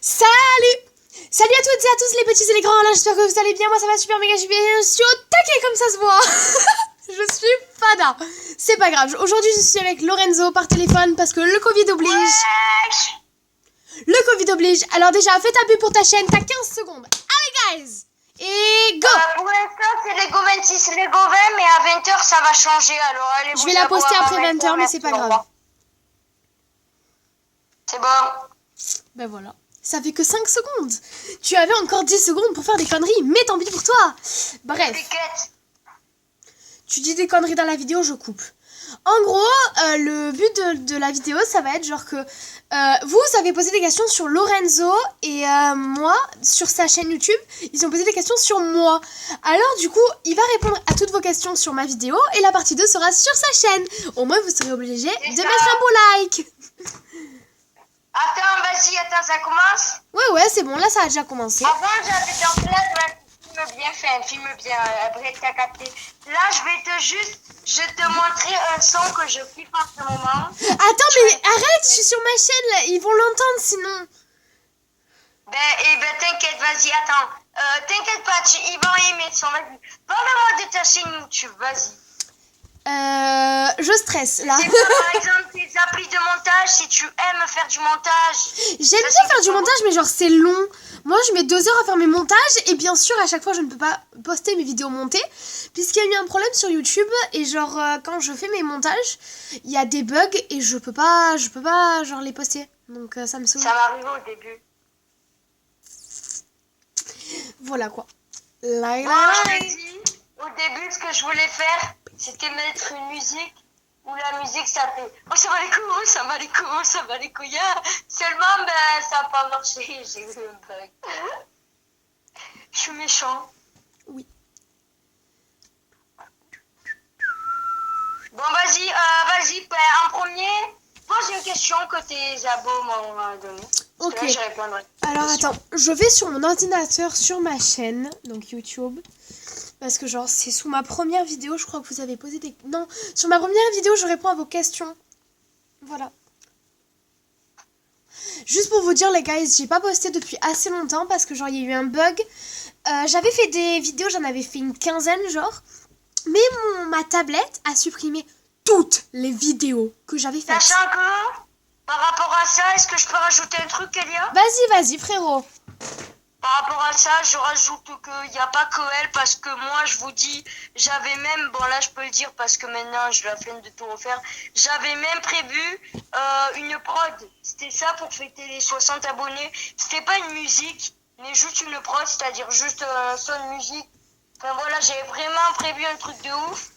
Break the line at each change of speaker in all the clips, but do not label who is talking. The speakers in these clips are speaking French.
Salut! Salut à toutes et à tous les petits et les grands, là j'espère que vous allez bien, moi ça va super méga super, je suis au taquet comme ça se voit. Je suis fada. C'est pas grave, aujourd'hui je suis avec Lorenzo par téléphone parce que le Covid oblige. Le Covid oblige, alors déjà fais ta pub pour ta chaîne, t'as 15 secondes. Allez guys! Et go!
Pour l'instant c'est Lego 26, Lego 20, mais à 20h ça va changer, alors allez vous
je vais la poster après 20h mais c'est pas grave.
C'est bon.
Ben voilà. Ça fait que 5 secondes. Tu avais encore 10 secondes pour faire des conneries, mais tant pis pour toi. Bref. Tu dis des conneries dans la vidéo, je coupe. En gros, le but de la vidéo, ça va être genre que vous avez posé des questions sur Lorenzo et moi, sur sa chaîne YouTube. Ils ont posé des questions sur moi. Alors du coup, il va répondre à toutes vos questions sur ma vidéo et la partie 2 sera sur sa chaîne. Au moins, vous serez obligés de mettre un beau like.
Attends, vas-y, ça commence.
Ouais, c'est bon, là ça a déjà commencé.
Avant, j'avais en place un film bien, après t'as capté. Là, je vais te montrer un son que je kiffe en ce moment.
Attends, mais arrête, je suis sur ma chaîne, là. Ils vont l'entendre sinon.
T'inquiète, vas-y, attends. T'inquiète pas, ils vont aimer le son, vas-y. Parle-moi de ta chaîne YouTube, vas-y.
Je stresse là.
C'est par exemple tes applis de montage, si tu aimes faire du montage.
J'aime bien faire du montage, mais genre c'est long. Moi je mets 2 heures à faire mes montages et bien sûr à chaque fois je ne peux pas poster mes vidéos montées puisqu'il y a eu un problème sur YouTube et genre quand je fais mes montages il y a des bugs et je peux pas genre les poster. Donc ça me saoule.
Ça m'arrive au début.
Voilà quoi.
Je t'ai dit au début ce que je voulais faire. C'était mettre une musique où la musique ça fait oh ça va les couilles, oh, ça va les couilles, oh, ça va les couilles. Seulement ça n'a pas marché, j'ai eu un bug. Je suis méchant.
Oui.
Bon vas-y, en premier, pose une question que tes abos m'ont donnée.
Ok.
Là, je répondrai.
Alors attends, je vais sur mon ordinateur sur ma chaîne, donc YouTube. Parce que genre c'est sous ma première vidéo, je crois que vous avez posé des... Non, sur ma première vidéo je réponds à vos questions. Voilà. Juste pour vous dire les gars, j'ai pas posté depuis assez longtemps parce que genre il y a eu un bug. J'avais fait des vidéos, j'en avais fait une quinzaine genre. Mais ma tablette a supprimé toutes les vidéos que j'avais faites.
Sachant que par rapport à ça, est-ce que je peux rajouter un truc Elia?
Vas-y frérot.
Par rapport à ça, je rajoute qu'il n'y a pas que elle parce que moi, je vous dis, j'avais même, bon là je peux le dire parce que maintenant je la flemme de tout refaire, j'avais même prévu une prod. C'était ça pour fêter les 60 abonnés. C'était pas une musique, mais juste une prod, c'est-à-dire juste un son de musique. Enfin voilà, j'avais vraiment prévu un truc de ouf.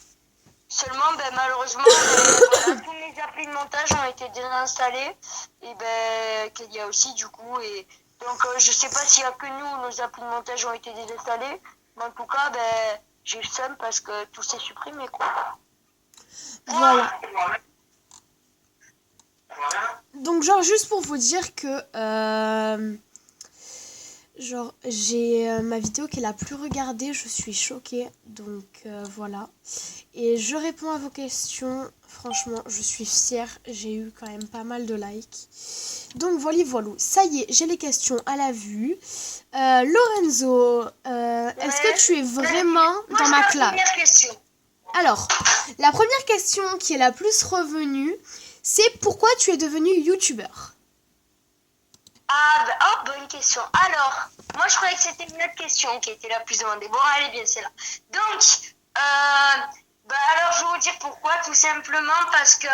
Seulement, malheureusement, voilà, tous mes applis de montage ont été désinstallés. Et qu'il y a aussi du coup... Donc je sais pas s'il y a que nous, nos applis de montage ont été désinstallés, mais en tout cas, j'ai le seum parce que tout s'est supprimé, quoi.
Voilà. Donc genre juste pour vous dire que genre j'ai ma vidéo qui est la plus regardée, je suis choquée, donc voilà. Et je réponds à vos questions, franchement je suis fière, j'ai eu quand même pas mal de likes. Donc voilà, ça y est, j'ai les questions à la vue. Lorenzo, est-ce que tu es vraiment dans ma classe? Alors, la première question qui est la plus revenue, c'est pourquoi tu es devenu youtubeur?
Bonne question. Alors, moi je croyais que c'était une autre question qui était la plus demandée. Bon, allez bien, c'est là. Donc, alors je vais vous dire pourquoi, tout simplement parce que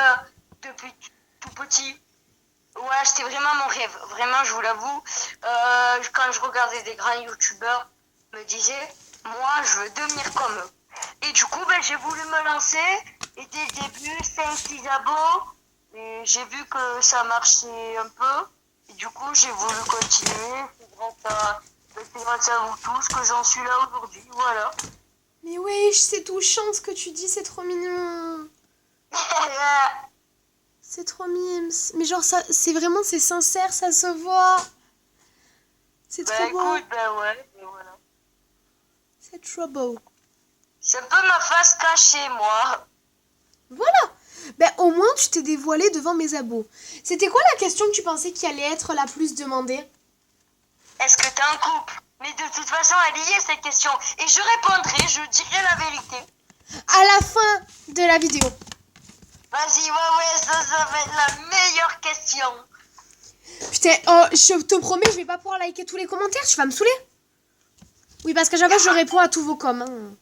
depuis tout petit, ouais, c'était vraiment mon rêve. Vraiment, je vous l'avoue, quand je regardais des grands youtubeurs, je me disais, moi je veux devenir comme eux. Et du coup, j'ai voulu me lancer. Et dès le début, 5-6 abos. Et j'ai vu que ça marchait un peu. Et du coup, j'ai voulu continuer. C'est grâce à vous tous que j'en suis là aujourd'hui. Voilà.
Mais oui, c'est touchant ce que tu dis, c'est trop mignon. C'est trop mimes. Mais genre, ça, c'est vraiment, c'est sincère, ça se voit. C'est trop beau.
Écoute, ouais, voilà.
C'est trop beau.
C'est un peu ma face cachée, moi.
Voilà. Au moins, tu t'es dévoilé devant mes abos. C'était quoi la question que tu pensais qui allait être la plus demandée?
est-ce que t'es en couple? Mais de toute façon, elle y est cette question. Et je répondrai, je dirai la vérité.
À la fin de la vidéo.
Vas-y, ouais, ça va être la meilleure question.
Putain, oh, je te promets, je vais pas pouvoir liker tous les commentaires, tu vas me saouler. Oui, parce qu'à chaque fois, je réponds à tous vos coms. Hein.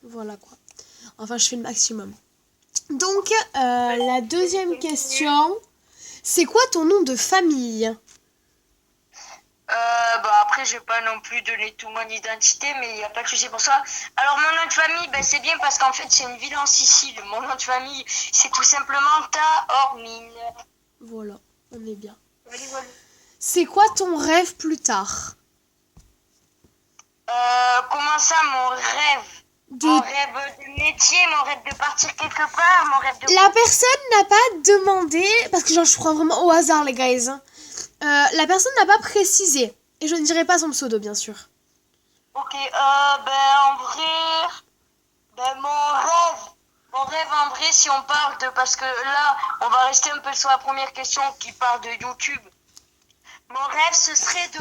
Voilà quoi. Enfin, je fais le maximum. Donc, la deuxième question, c'est quoi ton nom de famille?
Après, je vais pas non plus donner tout mon identité, mais il n'y a pas de souci pour ça. Alors, mon nom de famille, c'est bien parce qu'en fait, c'est une ville en Sicile. Mon nom de famille, c'est tout simplement Taormine.
Voilà, on est bien.
Voilà.
C'est quoi ton rêve plus tard?
Comment ça, mon rêve? Mon rêve de métier, mon rêve de partir quelque part, mon rêve de...
La personne n'a pas demandé, parce que genre je prends vraiment au hasard les guys. Hein. La personne n'a pas précisé. Et je ne dirai pas son pseudo bien sûr.
Ok, en vrai... mon rêve en vrai, si on parle de... Parce que là, on va rester un peu sur la première question qui parle de YouTube. Mon rêve, ce serait de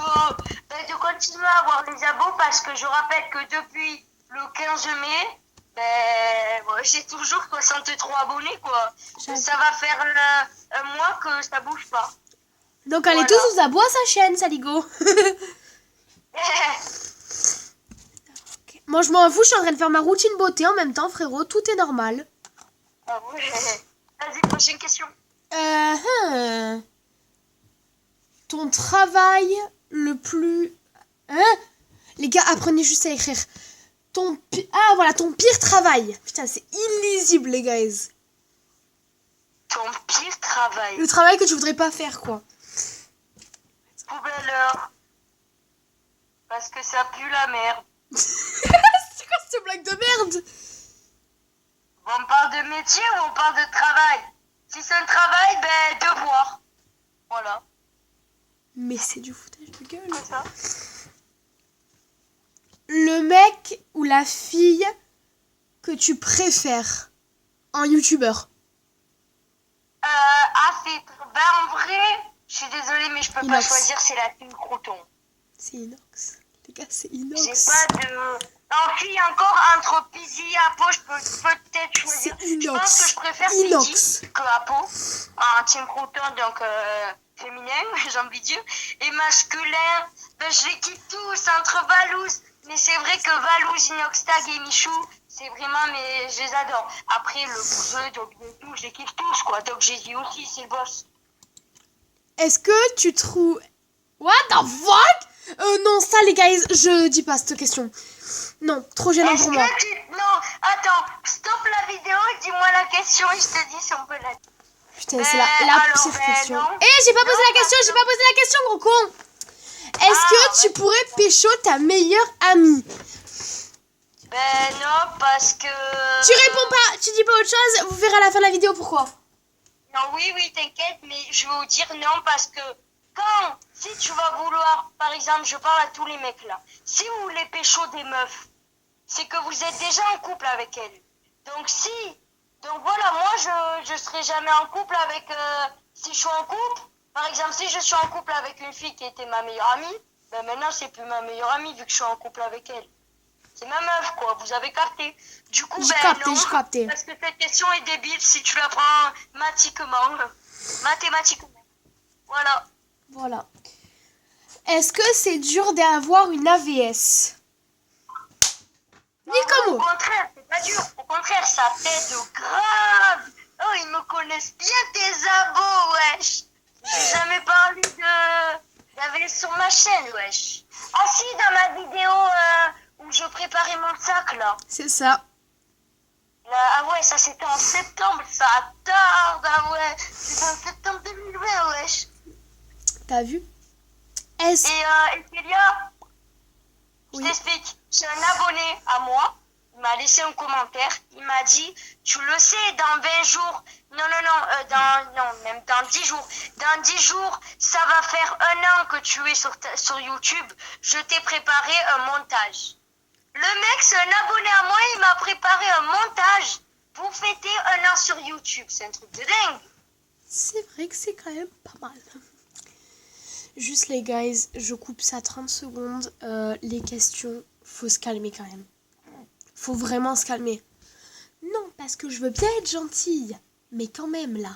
continuer à avoir les abos parce que je rappelle que depuis le 15 mai, j'ai toujours 63 abonnés, quoi. Ça va faire un mois que ça bouge pas.
Donc allez tous vous abonner à sa chaîne, Saligo. Okay. Moi, je m'en fous, je suis en train de faire ma routine beauté en même temps, frérot. Tout est normal.
Ah ouais. Vas-y, prochaine question.
Ton travail le plus... Hein? Les gars, apprenez juste à écrire. Ton pire travail. Putain, c'est illisible, les guys.
Ton pire travail.
Le travail que tu voudrais pas faire, quoi.
Poubelleur. Parce que ça pue la merde.
C'est quoi cette blague de merde?
On parle de métier ou on parle de travail? Si c'est un travail, devoir. Voilà.
Mais c'est du foutage de gueule.
Comme ça.
Le mec ou la fille que tu préfères en youtubeur?
En vrai, je suis désolée, mais je peux pas choisir, c'est la team Croton.
C'est inox. Les gars, c'est inox.
J'ai pas de... En fille, encore entre Pizzy et Apo, je peux peut-être choisir. Je pense que je préfère Pizzy que Apo. En team Croton, donc féminin, j'ai envie de dire. Et masculin, je les kiffe tous entre Valouz. Mais c'est vrai que Valouz, Inoxtag et Michou, c'est vraiment, mais je les adore. Après, le Bouzeux, Doc Doudou, je les kiffe tous, quoi. Doc Jésus aussi, c'est le boss.
Est-ce que tu trouves... What the fuck? Non, ça, les gars, je dis pas cette question. Non, trop gênant pour moi.
Non, attends, stop la vidéo et dis-moi la question et je te dis si on peut la...
Putain, c'est la pire question. J'ai pas posé la question, gros con. Est-ce que tu pourrais pécho ta meilleure amie?
Non, parce que...
Tu réponds pas, tu dis pas autre chose, vous verrez à la fin de la vidéo pourquoi.
Non, oui, t'inquiète, mais je vais vous dire non parce que si tu vas vouloir, par exemple, je parle à tous les mecs là, si vous voulez pécho des meufs, c'est que vous êtes déjà en couple avec elles. Donc voilà, moi je serai jamais en couple avec, si je suis en couple, par exemple, si je suis en couple avec une fille qui était ma meilleure amie, maintenant c'est plus ma meilleure amie vu que je suis en couple avec elle. C'est ma meuf, quoi, vous avez capté. Du coup,
j'ai capté.
Parce que cette question est débile si tu la prends mathématiquement. Voilà.
Est-ce que c'est dur d'avoir une AVS?
Au contraire, c'est pas dur. Au contraire, ça t'aide grave. Oh, ils me connaissent bien tes abos, wesh. J'ai jamais parlé d'AVS sur ma chaîne, wesh. Ah si, dans ma vidéo où je préparais mon sac, là.
C'est ça.
Ah ouais, ça c'était en septembre, ça tarde, ah ouais. C'était en septembre 2020, wesh.
T'as vu?
Et Célia, je t'explique. J'ai un abonné à moi, il m'a laissé un commentaire, il m'a dit, tu le sais, dans 20 jours, même dans 10 jours, dans 10 jours, ça va faire 1 an que tu es sur YouTube, je t'ai préparé un montage. Le mec, c'est un abonné à moi, il m'a préparé un montage pour fêter 1 an sur YouTube. C'est un truc de dingue.
C'est vrai que c'est quand même pas mal. Juste les guys, je coupe ça 30 secondes. Les questions, faut se calmer quand même. Faut vraiment se calmer. Non, parce que je veux bien être gentille. Mais quand même là,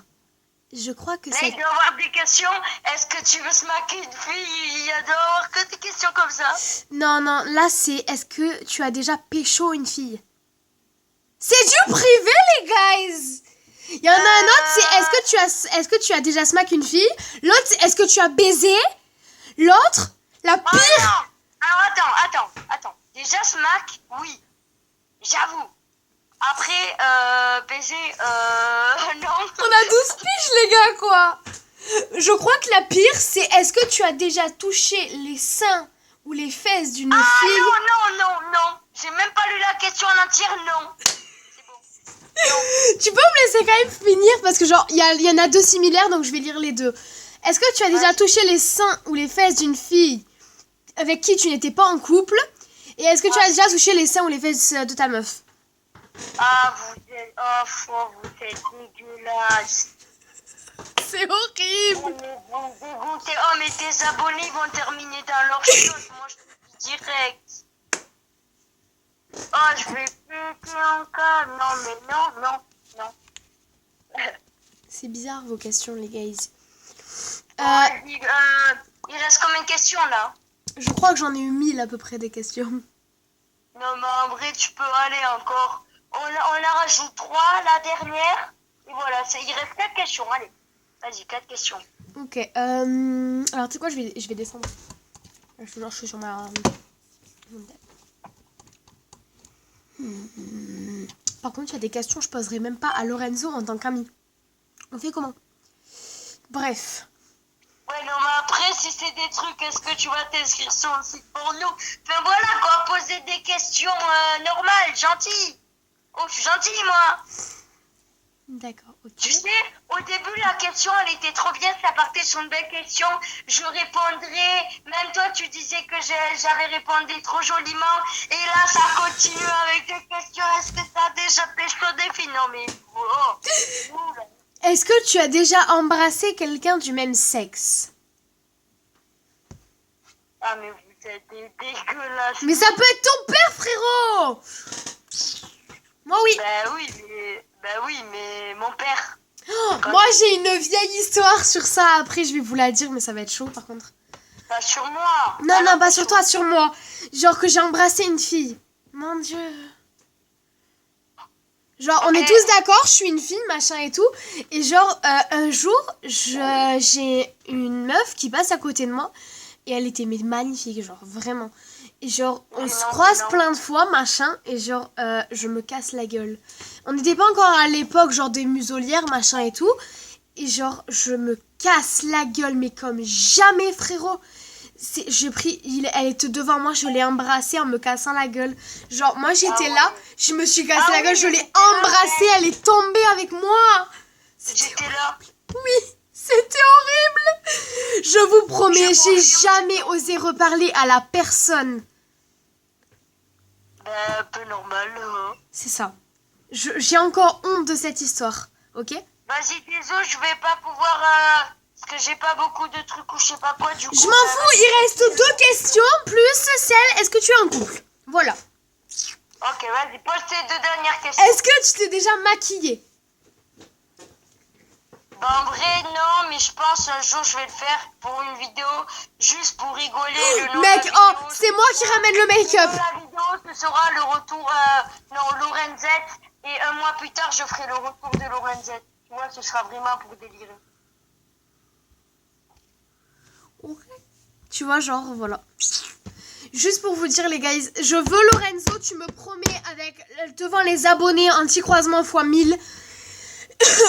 je crois que
Mais
c'est...
il doit y avoir des questions. Est-ce que tu veux se maquer une fille? Il y a doit y avoir que des questions comme ça.
Non, là c'est est-ce que tu as déjà pécho une fille? C'est du privé les guys. Il y en a un autre, c'est est-ce que tu as déjà smack une fille? L'autre, c'est est-ce que tu as baisé? L'autre, la
Oh
pire...
non. Alors attends. Déjà smack, oui. J'avoue. Après, baiser, non.
On a 12 piges les gars quoi. Je crois que la pire, c'est est-ce que tu as déjà touché les seins ou les fesses d'une fille?
Non. J'ai même pas lu la question en entière, non. C'est bon.
Tu peux me laisser quand même finir parce que genre il y en a deux similaires donc je vais lire les deux. Est-ce que tu as déjà touché les seins ou les fesses d'une fille avec qui tu n'étais pas en couple? Et est-ce que tu as déjà touché les seins ou les fesses de ta meuf?
Ah, vous êtes dégueulasse.
C'est horrible.
Vous me dégoûtez. Oh, mais tes abonnés vont terminer dans leur chose. Moi, je te dis direct. Oh, je vais péter encore. Non, mais non.
C'est bizarre vos questions les guys.
Vas-y, il reste combien de questions là?
Je crois que j'en ai eu 1000 à peu près des questions.
Non, mais en vrai, tu peux aller encore. On en rajoute 3, la dernière. Et voilà, il reste 4 questions. Allez, vas-y, 4 questions.
Ok, alors tu sais quoi, je vais descendre. Je suis sur ma... Par contre, il y a des questions que je poserai même pas à Lorenzo en tant qu'ami. On fait comment? Bref.
Ouais, non, mais après, si c'est des trucs, est-ce que tu vas t'inscrire sur le site pour nous? Enfin, voilà, quoi, poser des questions normales, gentilles. Oh, je suis gentille, moi.
D'accord, ok.
Tu sais, au début, la question, elle était trop bien, ça partait sur une belle question. Je répondrais, même toi, tu disais que j'avais répondu trop joliment. Et là, ça continue avec des questions. Est-ce que t'as déjà pécho des filles? Non, mais... Oh.
Est-ce que tu as déjà embrassé quelqu'un du même sexe?
Ah, mais vous êtes des dégueulasses.
Mais ça peut être ton père, frérot! Moi, oui.
Bah oui, mais mon père.
Oh, moi, j'ai une vieille histoire sur ça. Après, je vais vous la dire, mais ça va être chaud, par contre.
Pas sur moi.
Non, pas sur toi, sur moi. Genre que j'ai embrassé une fille. Mon Dieu. Genre, on est tous d'accord, je suis une fille, machin et tout. Et genre, un jour, j'ai une meuf qui passe à côté de moi. Et elle était magnifique, genre, vraiment. Et genre, on se croise plein de fois, machin. Et genre, je me casse la gueule. On n'était pas encore à l'époque, genre, des muselières, machin et tout. Et genre, je me casse la gueule, mais comme jamais, frérot. Elle était devant moi, je l'ai embrassée en me cassant la gueule. Genre, moi j'étais là, je me suis cassé la gueule, je l'ai embrassée, elle est tombée avec moi.
J'étais là.
Oui, c'était horrible. Je vous promets, j'ai jamais osé reparler à la personne.
Un peu normal.
C'est ça. J'ai encore honte de cette histoire, ok?
Vas-y, désolé, je vais pas pouvoir... Parce que j'ai pas beaucoup de trucs ou je sais pas quoi, du coup...
Je m'en fous, il reste 2 questions, plus celle, est-ce que tu es en couple? Voilà.
Ok, vas-y, pose tes 2 dernières questions.
Est-ce que tu t'es déjà maquillée?
Bah, en vrai, non, mais je pense un jour je vais le faire pour une vidéo, juste pour rigoler. Le nom
Mec,
de la
oh,
vidéo,
c'est moi qui ramène le make-up.
La vidéo, ce sera le retour... Lorenzette. Et un mois plus tard, je ferai le retour de Lorenzette. Tu vois, ce sera vraiment pour délirer.
Tu vois, genre, voilà. Juste pour vous dire, les gars, je veux Lorenzo, tu me promets devant les abonnés anti-croisement x 1000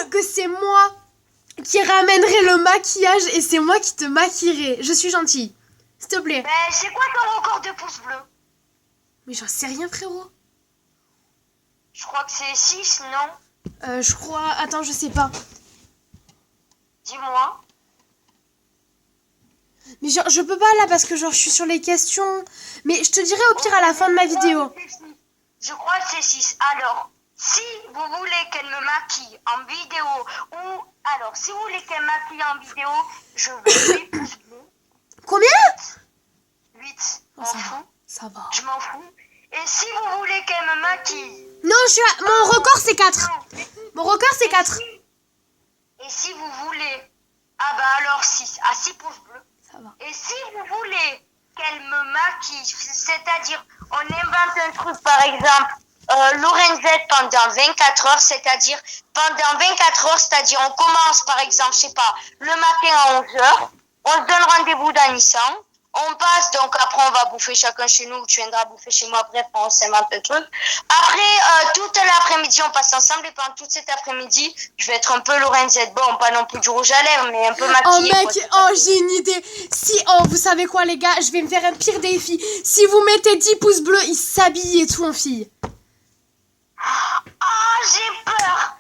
que c'est moi qui ramènerai le maquillage et c'est moi qui te maquillerai. Je suis gentille. S'il te plaît.
Mais c'est quoi ton record de pouces bleus?
Mais j'en sais rien, frérot.
Je crois que c'est 6, non?
Je crois... Attends, je sais pas.
Dis-moi.
Mais genre, je peux pas là parce que genre je suis sur les questions. Mais je te dirai au pire à la fin de ma vidéo.
Je crois que c'est 6. Alors, si vous voulez qu'elle me maquille en vidéo ou... Alors, si vous voulez qu'elle me maquille en vidéo, je veux 8 pouces bleus. si vous voulez qu'elle me maquille...
Non, mon record, c'est 4. Mon record, c'est 4.
Et si vous voulez... Ah bah alors 6. À 6 pouces bleus.
Ça va.
Et si vous voulez qu'elle me maquille, c'est-à-dire, on invente un truc, par exemple, Lorenzette pendant 24 heures, c'est-à-dire, pendant 24 heures, c'est-à-dire, on commence, par exemple, je sais pas, le matin à 11 heures, on se donne rendez-vous dans Nissan, on passe, donc après, on va bouffer chacun chez nous, tu viendras bouffer chez moi, bref, on s'invente un truc. Après, toute l'après-midi, on passe ensemble, et pendant toute cet après-midi, je vais être un peu Lorenzette. Bon, pas non plus du rouge à lèvres, mais un peu maquillée.
Oh mec, oh j'ai une idée. Vous savez quoi les gars, je vais me faire un pire défi. Si vous mettez 10 pouces bleus, il s'habille et tout en fille.
Oh, j'ai peur.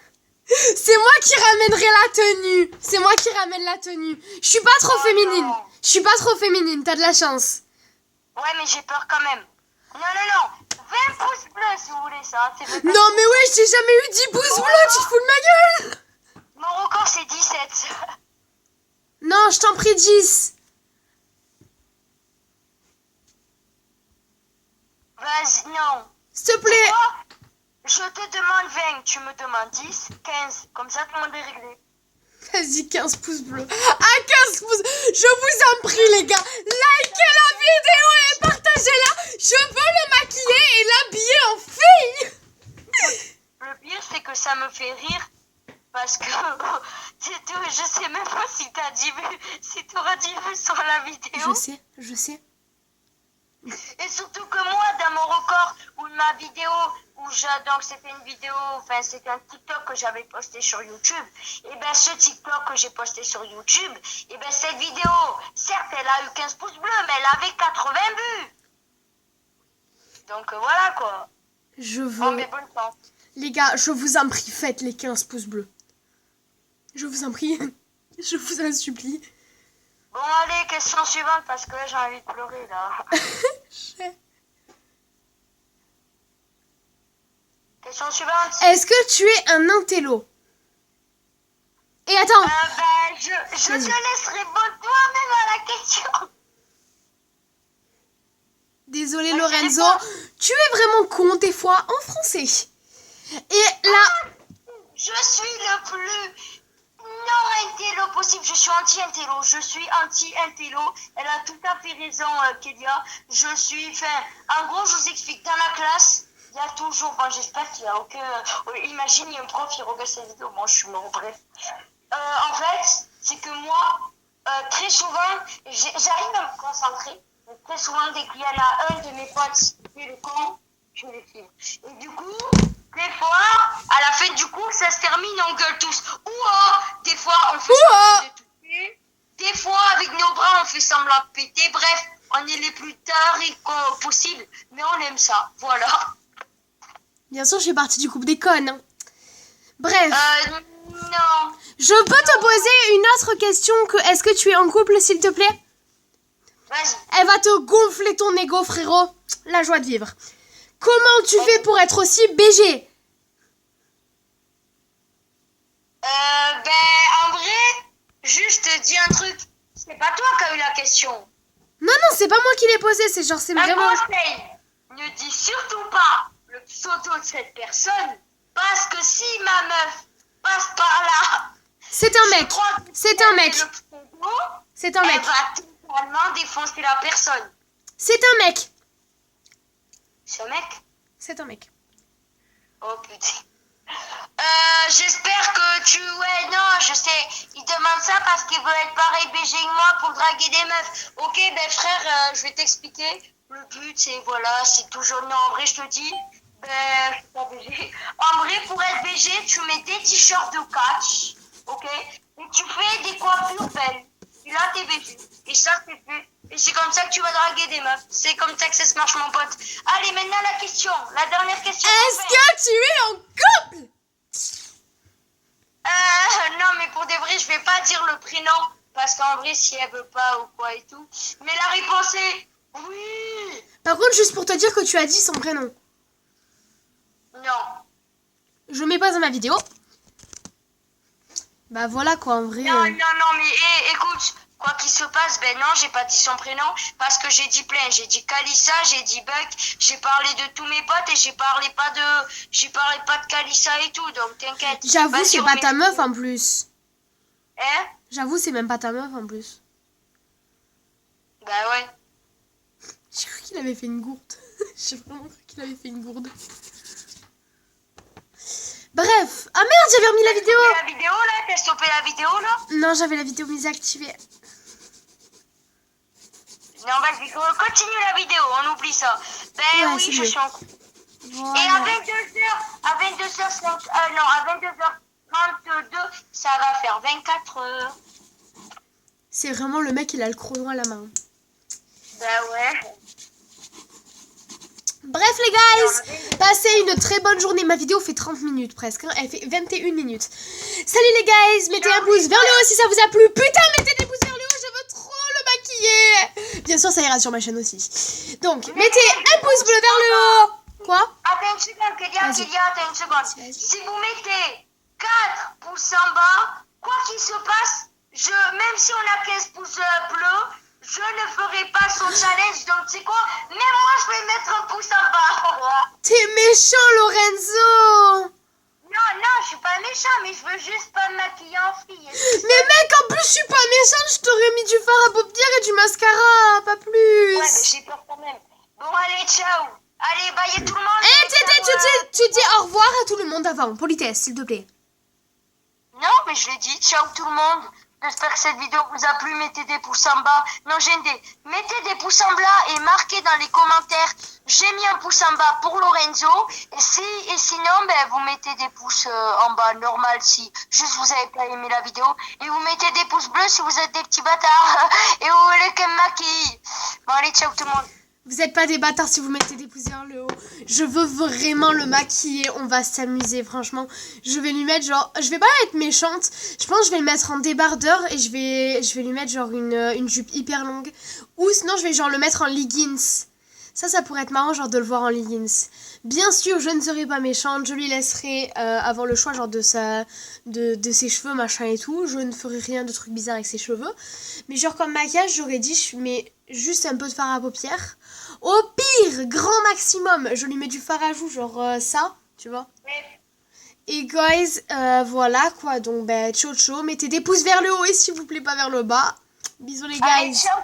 C'est moi qui ramènerai la tenue. C'est moi qui ramène la tenue. Je suis pas trop féminine.
Non.
Je suis pas trop féminine, t'as de la chance.
Ouais, mais j'ai peur quand même. Non. 20 pouces bleus si vous voulez ça.
Non mais ouais, j'ai jamais eu 10 pouces bleus, tu te fous de ma gueule.
Mon record c'est 17.
Non, je t'en prie 10.
Vas-y, non.
S'il te plaît.
Quoi? Je te demande 20, tu me demandes 10, 15. Comme ça, tout le monde est réglé.
Vas-y, 15 pouces bleus. Ah, 15 pouces. Je vous en prie, les gars. Likez la vidéo et partagez-la. Je veux le maquiller et l'habiller en fille.
Le pire, c'est que ça me fait rire. Parce que je sais même pas si t'as dit, si t'auras dit sur la vidéo.
Je sais.
Et surtout que moi, dans mon record, ou ma vidéo, donc c'était une vidéo, enfin c'était un TikTok que j'avais posté sur YouTube. Et ben ce TikTok que j'ai posté sur YouTube, et ben cette vidéo, certes elle a eu 15 pouces bleus, mais elle avait 80 vues. Donc voilà quoi.
Je veux...
Oh, mais bonne chance.
Les gars, je vous en prie, faites les 15 pouces bleus. Je vous en prie. Je vous en supplie.
Bon allez, question suivante, parce que là j'ai envie de pleurer là. Question suivante.
Est-ce que tu es un intello? Et attends.
Je te laisse répondre toi-même à la question.
Désolé Lorenzo, tu es vraiment con des fois en français. Et là...
Je suis le plus non-intello possible. Je suis anti-intello. Je suis anti-intello. Elle a tout à fait raison, Kélia. Je suis... en gros, je vous explique. Dans la classe, il y a toujours... Bon, j'espère qu'il n'y a aucun... Imagine, il y a un prof qui regarde cette vidéo. Bon, je suis mort, bref. En fait, c'est que moi, très souvent, j'arrive à me concentrer. Très souvent, dès qu'il y en a un de mes potes qui est le con, je le filme. Et du coup, des fois, à la fin du cours, ça se termine, on gueule tous. Ouah! Des fois, on fait semblant de toucher. Des fois, avec nos bras, on fait semblant de péter. Bref, on est les plus tarés possible. Mais on aime ça. Voilà.
Bien sûr, je fais partie du groupe des connes. Hein. Bref.
Non.
Je peux te poser une autre question que est-ce que tu es en couple, s'il te plaît?
Vas-y.
Elle va te gonfler ton ego, frérot. La joie de vivre. Comment tu fais pour être aussi BG?
En vrai, juste te dis un truc. C'est pas toi qui as eu la question.
Non, c'est pas moi qui l'ai posé. C'est genre, c'est vraiment...
conseil, ne dis surtout pas le pseudo de cette personne. Parce que si ma meuf passe par là...
C'est un mec. C'est un mec. C'est un mec.
Elle va totalement défoncer la personne.
C'est un mec.
Ce mec?
C'est un mec.
Oh putain. J'espère que tu... Ouais, non, je sais. Il demande ça parce qu'il veut être pareil BG que moi pour draguer des meufs. Ok, ben frère, je vais t'expliquer. Le but, c'est, voilà, c'est toujours... Non, en vrai, je te dis... je suis pas BG. En vrai, pour être BG, tu mets des t-shirts de catch. Ok? Et tu fais des coiffures belles. Et là, t'es BG. Et ça, c'est fait. Et c'est comme ça que tu vas draguer des meufs. C'est comme ça que ça se marche, mon pote. Allez, maintenant, la question. La dernière question.
Est-ce que tu es en couple?
Non, mais pour de vrai, je vais pas dire le prénom. Parce qu'en vrai, si elle veut pas ou quoi et tout. Mais la réponse est oui.
Par contre, juste pour te dire que tu as dit son prénom.
Non.
Je mets pas dans ma vidéo. Bah voilà quoi, en vrai.
Non, mais écoute, Quoi qu'il se passe, ben non, j'ai pas dit son prénom parce que j'ai dit plein. J'ai dit Kalissa, j'ai dit Buck, j'ai parlé de tous mes potes et j'ai parlé pas de Kalissa et tout, donc t'inquiète.
J'avoue,
Vas-y,
c'est pas
remets-
ta meuf en plus.
Hein?
J'avoue, c'est même pas ta meuf en plus.
Bah ouais.
J'ai cru qu'il avait fait une gourde. J'ai vraiment cru qu'il avait fait une gourde. Bref. Ah merde, j'avais remis la vidéo.
La vidéo là, t'as stoppé la vidéo là?
Non, j'avais la vidéo mise activée.
Non, vas-y, continue la vidéo, on oublie ça. Ben
Ouais,
oui,
c'est
je
mieux.
suis en...
Voilà.
Et à 22h32, ça va faire 24 heures.
C'est vraiment le mec, il a le chrono à la main.
Ben ouais.
Bref les guys, passez une très bonne journée. Ma vidéo fait 30 minutes presque, hein. Elle fait 21 minutes. Salut les guys, mettez un pouce vers le haut si ça vous a plu. Putain, mettez des pouces vers le haut, je veux trop le maquiller. Bien sûr, ça ira sur ma chaîne aussi. Donc, mettez un pouce bleu vers le haut. Quoi?
Attends une seconde, Kélia,
Vas-y.
attends une seconde.
Vas-y.
Si vous mettez 4 pouces en bas, quoi qu'il se passe, même si on a 15 pouces bleus, je ne ferai pas son challenge. Donc, tu sais quoi? Même moi, je vais mettre un pouce en bas.
T'es méchant, Lorenzo.
Non, je suis pas méchant, mais je veux juste pas me maquiller en fille.
Mais mec, en plus, je suis pas méchante. Je t'aurais mis du fard à paupières et du mascara, pas plus.
Ouais, mais j'ai peur quand même. Bon, allez, ciao. Allez, bye tout le monde.
Eh, tu dis au revoir à tout le monde avant. Politesse, s'il te plaît.
Non, mais je l'ai dit, ciao tout le monde. J'espère que cette vidéo vous a plu. Mettez des pouces en bas. Non, mettez des pouces en bas et marquez dans les commentaires. J'ai mis un pouce en bas pour Lorenzo. Et sinon, ben, vous mettez des pouces en bas normal si juste vous avez pas aimé la vidéo. Et vous mettez des pouces bleus si vous êtes des petits bâtards. Et vous voulez qu'elle me maquille. Bon, allez, ciao tout le monde.
Vous êtes pas des bâtards si vous mettez des pouces vers le haut. Je veux vraiment le maquiller. On va s'amuser, franchement. Je vais lui mettre genre... Je vais pas être méchante. Je pense que je vais le mettre en débardeur. Et je vais lui mettre genre une jupe hyper longue. Ou sinon, je vais genre le mettre en leggings. Ça pourrait être marrant genre de le voir en leggings. Bien sûr, je ne serai pas méchante. Je lui laisserai avoir le choix genre de ses cheveux, machin et tout. Je ne ferai rien de truc bizarre avec ses cheveux. Mais genre comme maquillage, j'aurais dit je mets juste un peu de fard à paupières. Au pire, grand maximum, je lui mets du fard à joues, genre ça, tu vois. Et guys, voilà quoi, donc ben ciao ciao, mettez des pouces vers le haut et s'il vous plaît pas vers le bas. Bisous les guys.
Allez, ciao.